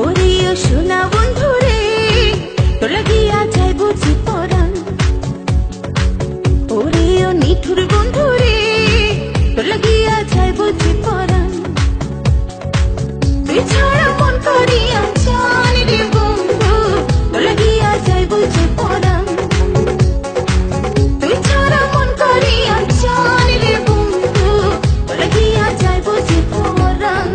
ওরে সোনা বন্ধু রে, তোর লাগিয়া যাই বুঝি পরাণ। ওরে ও নিঠুর বন্ধু রে, তোর লাগিয়া যাই বুঝি পরাণ। তুই ছাড়া মন করিয়া জানি রে বন্ধু, তোর লাগিয়া যাই বুঝি পরাণ। তুই ছাড়া মন করিয়া জানি রে বন্ধু, তোর লাগিয়া যাই বুঝি পরাণ।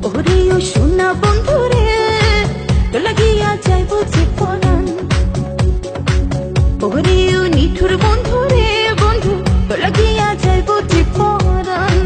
ওরে ও সোনা বন্ধু রে, তোর লাগিয়া যাই বুঝি পরাণ। ওরে ও নিঠুর বন্ধু রে, বন্ধু তোর লাগিয়া যাই বুঝি পরাণ।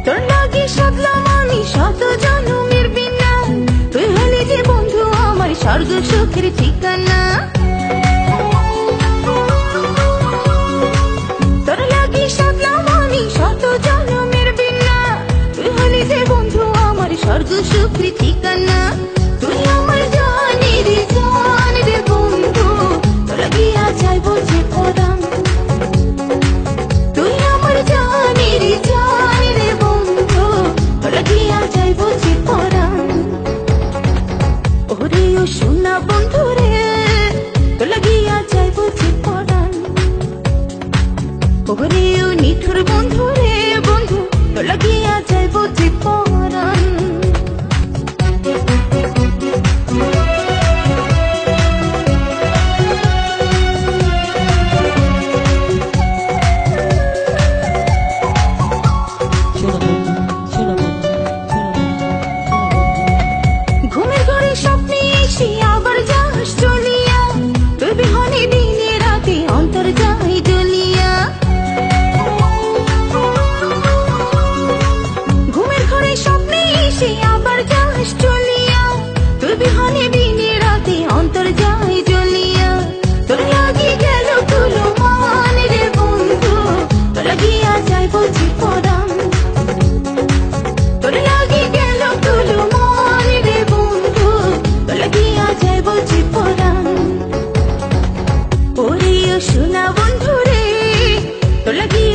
তোর লাগি সাধলাম আমি শত জনমের বিনা, তুই হলি যে বন্ধু আমার স্বর্গ সুখের ঠিকানা। তোর লাগি সাধলাম আমি শত জনমের বিনা, তুই হলি যে বন্ধু আমার স্বর্গ সুখের ঠিকানা। তুই আমার জানের জান রে বন্ধু, তোর লাগিয়া যাই বুঝি পরাণ। তুই আমার জানের জান রে বন্ধু, তোর লাগিয়া যাই বুঝি পরাণ। ওরে ও সোনা বন্ধু রে, তোর লাগিয়া যাই বুঝি পরাণ। ওরে ও নিঠুর বন্ধু রে, বন্ধু তোর লাগিয়া যাই বুঝি পরাণ। ঘুমের ঘরে স্বপ্নে এসে আবার যাস চলিয়া, তুই বিহনে দিনে রাতে অন্তর যাই জ্বলিয়া। ঘুমের ঘরে স্বপ্নে এসে আবার যাস চলিয়া, তুই বিহনে দিনে রাতে অন্তর যাই জ্বলিয়া। তোর লাগি গেল তুলো মান রে বন্ধু, তোর লাগিয়া যাই বুঝি পরাণ। তোর লাগি গেল তুলো মান রে বন্ধু, তোর লাগিয়া যাই বুঝি পরাণ। ওরে ও সোনা বন্ধু রে, তোর লাগিয়া